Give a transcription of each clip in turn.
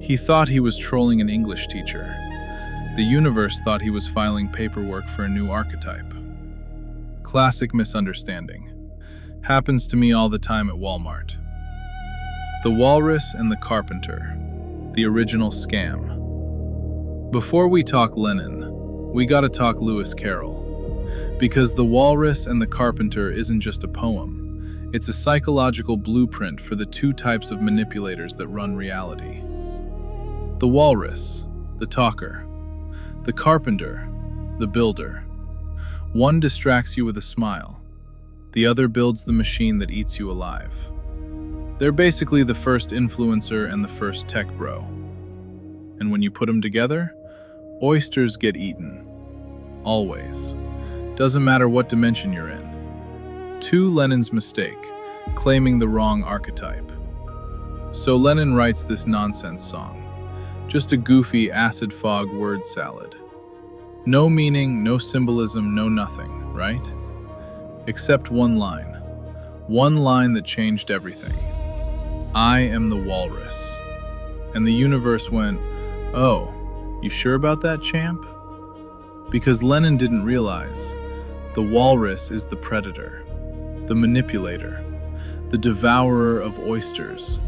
He thought he was trolling an English teacher. The universe thought he was filing paperwork for a new archetype. Classic misunderstanding. Happens to me all the time at Walmart. The Walrus and the Carpenter, the original scam. Before we talk Lenin, we gotta talk Lewis Carroll. Because The Walrus and the Carpenter isn't just a poem, it's a psychological blueprint for the two types of manipulators that run reality. The walrus, the talker. The carpenter, the builder. One distracts you with a smile. The other builds the machine that eats you alive. They're basically the first influencer and the first tech bro. And when you put them together, oysters get eaten. Always. Doesn't matter what dimension you're in. To Lenin's mistake, claiming the wrong archetype. So Lenin writes this nonsense song. Just a goofy acid fog word salad. No meaning, no symbolism, no nothing, right? Except one line. One line that changed everything. I am the walrus. And the universe went, oh, you sure about that, champ? Because Lenin didn't realize the walrus is the predator, the manipulator, the devourer of oysters,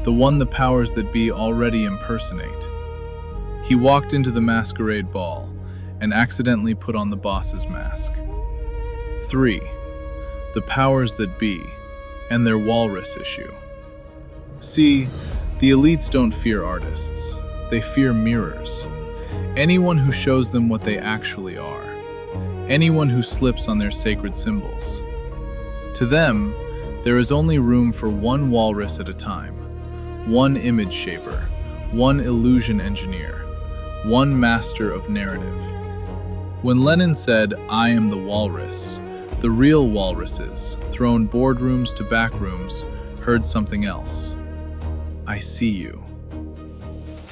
the one the powers that be already impersonate. He walked into the masquerade ball and accidentally put on the boss's mask. 3. The powers that be and their walrus issue. See, the elites don't fear artists. They fear mirrors. Anyone who shows them what they actually are. Anyone who slips on their sacred symbols. To them, there is only room for one walrus at a time, one image shaper, one illusion engineer, one master of narrative. When Lenin said, I am the walrus, the real walruses, thrown boardrooms to backrooms, heard something else. I see you.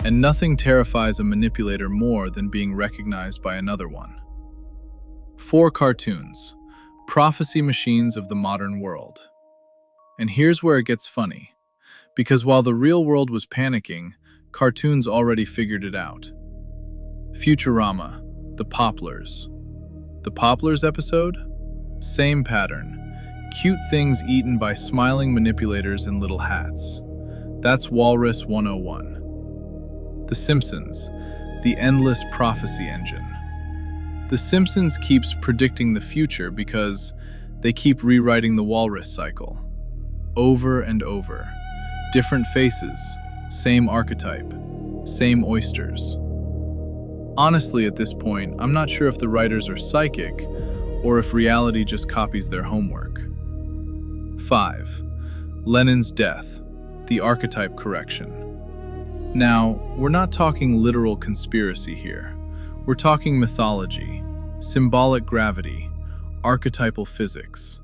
And nothing terrifies a manipulator more than being recognized by another one. 4 cartoons, prophecy machines of the modern world. And here's where it gets funny, because while the real world was panicking, cartoons already figured it out. Futurama, the Popplers. The Popplers episode? Same pattern. Cute things eaten by smiling manipulators in little hats. That's Walrus 101. The Simpsons, the endless prophecy engine. The Simpsons keeps predicting the future because they keep rewriting the walrus cycle. Over and over. Different faces, same archetype, same oysters. Honestly, at this point, I'm not sure if the writers are psychic or if reality just copies their homework. 5. Lenin's death, the archetype correction. Now, we're not talking literal conspiracy here. We're talking mythology, symbolic gravity, archetypal physics.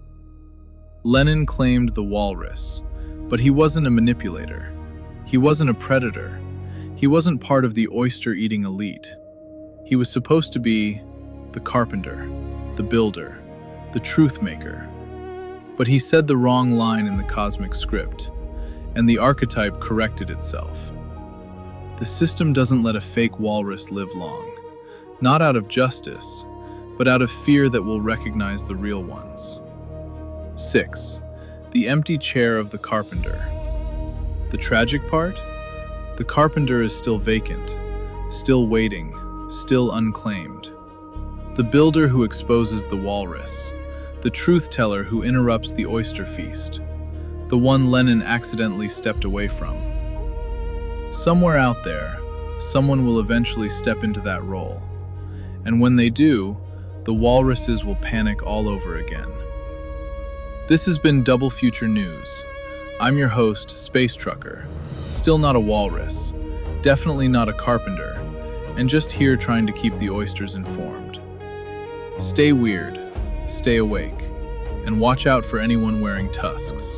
Lenin claimed the walrus, but he wasn't a manipulator. He wasn't a predator. He wasn't part of the oyster-eating elite. He was supposed to be the carpenter, the builder, the truth maker. But he said the wrong line in the cosmic script, and the archetype corrected itself. The system doesn't let a fake walrus live long, not out of justice, but out of fear that we'll recognize the real ones. 6. The empty chair of the carpenter. The tragic part? The carpenter is still vacant, still waiting, still unclaimed. The builder who exposes the walrus, the truth teller who interrupts the oyster feast, the one Lenin accidentally stepped away from. Somewhere out there, someone will eventually step into that role. And when they do, the walruses will panic all over again. This has been Double Future News. I'm your host, Spacetrucker. Still not a walrus, definitely not a carpenter, and just here trying to keep the oysters informed. Stay weird, stay awake, and watch out for anyone wearing tusks.